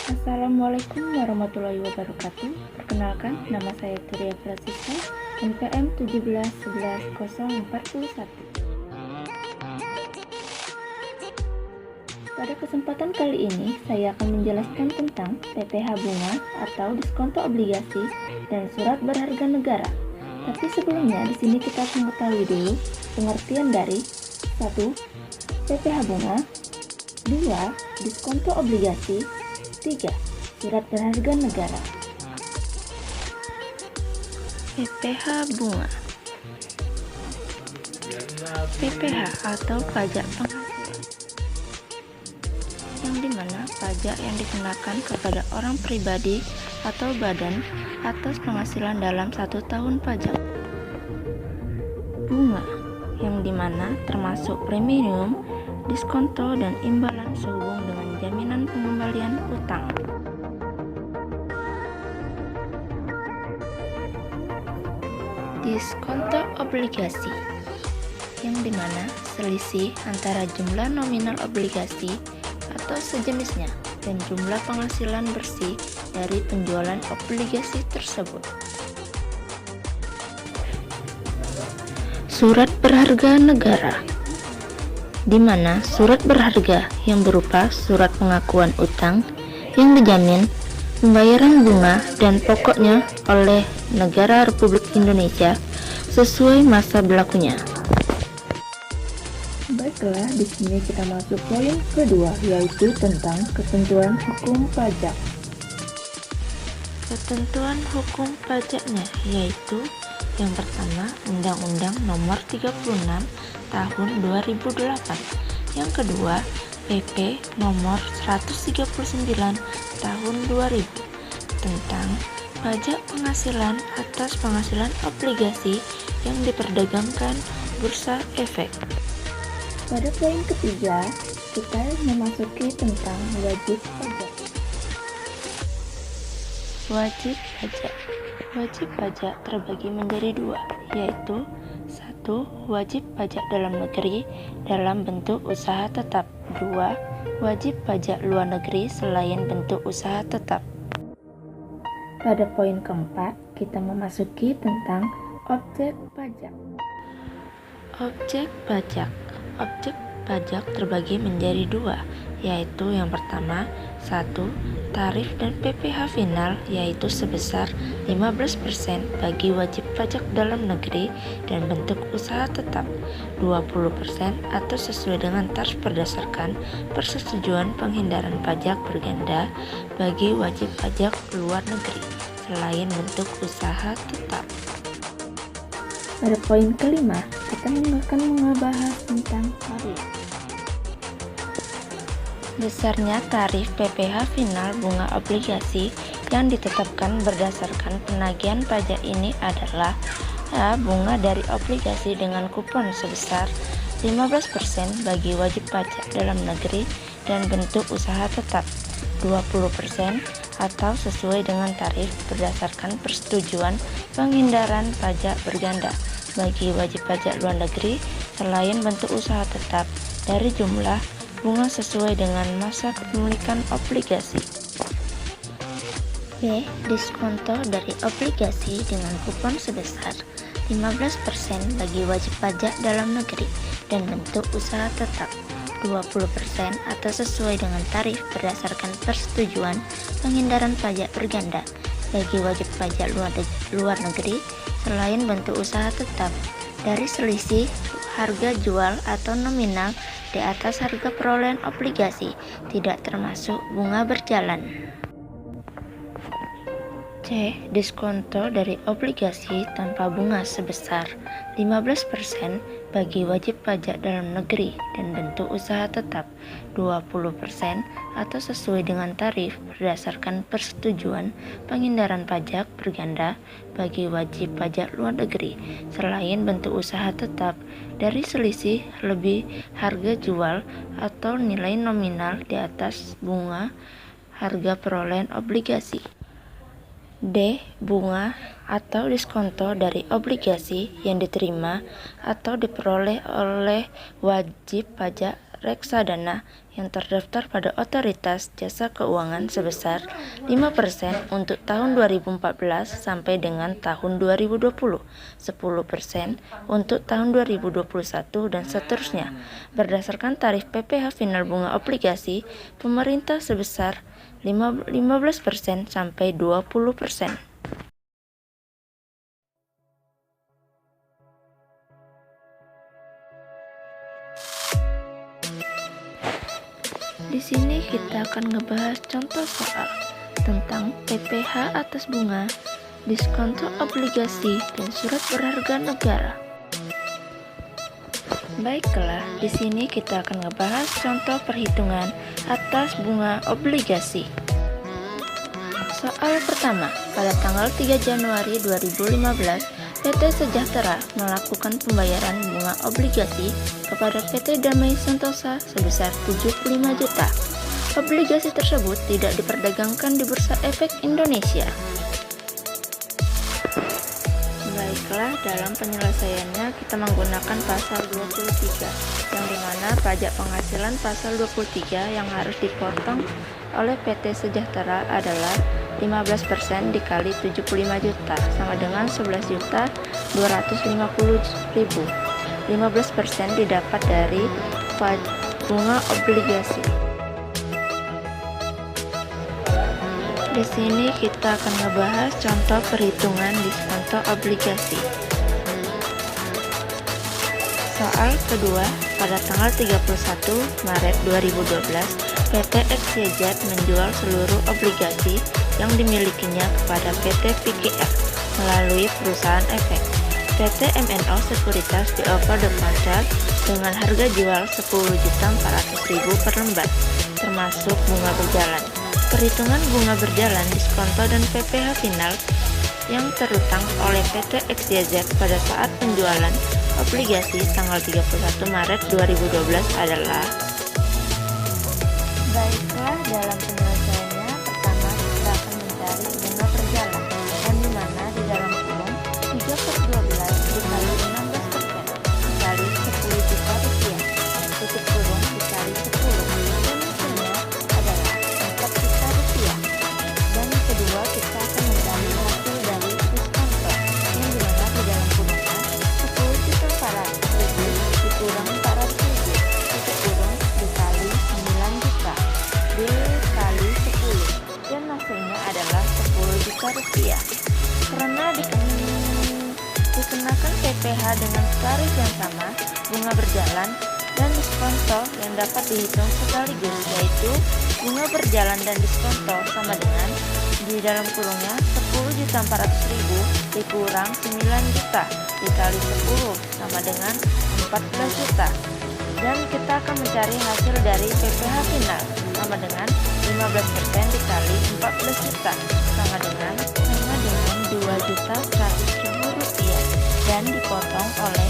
Assalamualaikum warahmatullahi wabarakatuh. Perkenalkan, nama saya Turia Prasista, NPM 1711041. Pada kesempatan kali ini, saya akan menjelaskan tentang PPh bunga atau diskonto obligasi dan surat berharga negara. Tapi sebelumnya, di sini kita harus mengetahui dulu pengertian dari 1. PPh bunga, 2. Diskonto obligasi, 3. Surat berharga negara. PPh bunga. PPh atau pajak penghasilan, yang dimana pajak yang dikenakan kepada orang pribadi atau badan atas penghasilan dalam 1 tahun pajak. Bunga, yang dimana termasuk premium, diskonto, dan imbalan sehubung dengan jaminan pengembalian utang. Diskonto obligasi, yang dimana selisih antara jumlah nominal obligasi atau sejenisnya dan jumlah penghasilan bersih dari penjualan obligasi tersebut. Surat berharga negara, di mana surat berharga yang berupa surat pengakuan utang yang dijamin pembayaran bunga dan pokoknya oleh negara Republik Indonesia sesuai masa berlakunya. Baiklah, di sini kita masuk poin kedua, yaitu tentang ketentuan hukum pajak. Ketentuan hukum pajaknya yaitu yang pertama, Undang-Undang Nomor 36 Tahun 2008. Yang kedua, PP Nomor 139 Tahun 2000 tentang pajak penghasilan atas penghasilan obligasi yang diperdagangkan Bursa Efek. Pada poin ketiga, kita memasuki tentang wajib pajak. Wajib pajak. Wajib pajak terbagi menjadi 2, yaitu 1. Wajib pajak dalam negeri dalam bentuk usaha tetap. 2. Wajib pajak luar negeri selain bentuk usaha tetap. Pada poin keempat, kita memasuki tentang objek pajak. Objek pajak. Objek pajak terbagi menjadi 2, yaitu yang pertama 1. Tarif dan PPh final, yaitu sebesar 15% bagi wajib pajak dalam negeri dan bentuk usaha tetap, 20% atau sesuai dengan tarif berdasarkan persetujuan penghindaran pajak berganda bagi wajib pajak luar negeri selain bentuk usaha tetap. Pada poin kelima, kita akan membahas tentang tarif. Besarnya tarif PPh final bunga obligasi yang ditetapkan berdasarkan penagihan pajak ini adalah A. Bunga dari obligasi dengan kupon sebesar 15% bagi wajib pajak dalam negeri dan bentuk usaha tetap, 20% atau sesuai dengan tarif berdasarkan persetujuan penghindaran pajak berganda bagi wajib pajak luar negeri selain bentuk usaha tetap dari jumlah bunga sesuai dengan masa kepemilikan obligasi. B. Diskonto dari obligasi dengan kupon sebesar 15% bagi wajib pajak dalam negeri dan bentuk usaha tetap, 20% atau sesuai dengan tarif berdasarkan persetujuan penghindaran pajak berganda bagi wajib pajak luar negeri selain bentuk usaha tetap dari selisih harga jual atau nominal di atas harga perolehan obligasi, tidak termasuk bunga berjalan. C. Diskonto dari obligasi tanpa bunga sebesar 15% bagi wajib pajak dalam negeri dan bentuk usaha tetap, 20% atau sesuai dengan tarif berdasarkan persetujuan penghindaran pajak berganda bagi wajib pajak luar negeri selain bentuk usaha tetap dari selisih lebih harga jual atau nilai nominal di atas bunga harga perolehan obligasi. D. Bunga atau diskonto dari obligasi yang diterima atau diperoleh oleh wajib pajak reksadana yang terdaftar pada Otoritas Jasa Keuangan sebesar 5% untuk tahun 2014 sampai dengan tahun 2020, 10% untuk tahun 2021 dan seterusnya. Berdasarkan tarif PPh final bunga obligasi pemerintah sebesar 15% sampai 20%. Di sini kita akan ngebahas contoh soal tentang PPh atas bunga, diskonto obligasi, dan surat berharga negara. Baiklah, di sini kita akan ngebahas contoh perhitungan atas bunga obligasi. Soal pertama, pada tanggal 3 Januari 2015, PT Sejahtera melakukan pembayaran bunga obligasi kepada PT Damai Sentosa sebesar 75 juta. Obligasi tersebut tidak diperdagangkan di Bursa Efek Indonesia. Baiklah, dalam penyelesaiannya kita menggunakan pasal 23, yang dimana pajak penghasilan pasal 23 yang harus dipotong oleh PT Sejahtera adalah 15% dikali 75 juta sama dengan 11.250.000. 15% didapat dari bunga obligasi. Di sini kita akan ngebahas contoh perhitungan diskonto obligasi. Soal kedua, pada tanggal 31 Maret 2012, PT XYZ menjual seluruh obligasi yang dimilikinya kepada PT PKR melalui perusahaan efek. PT MNO Sekuritas di offer the contract dengan harga jual 10.400.000 per lembar, termasuk bunga berjalan. Perhitungan bunga berjalan, diskonto dan PPh final yang terutang oleh PT XYZ pada saat penjualan obligasi tanggal 31 Maret 2012 adalah. Baiklah, dalam penyelesaiannya pertama kita akan mencari bunga berjalan, yang dimana di dalam kurung 3/12 dikali 16% dikali 10 juta rupiah, tutup kurung dikali 10, dan hasilnya adalah 4 juta rupiah. Dan kedua kita akan mencari hasil dari diskonto, yang dimana di dalam kurungnya 10.400.000 dikurang 400.000, tutup kurung dikali 9 juta dikali 10, dan hasilnya adalah 10 juta rupiah. Karena dikenakan PPh dengan tarif yang sama, bunga berjalan dan diskonto yang dapat dihitung sekaligus, yaitu bunga berjalan dan diskonto sama dengan di dalam kurungnya 10.400.000 dikurang 9 juta dikali 10 sama dengan 14 juta. Dan kita akan mencari hasil dari PPh final sama dengan 15% dikali 14 juta sama dengan 2.100.000 rupiah dan dipotong oleh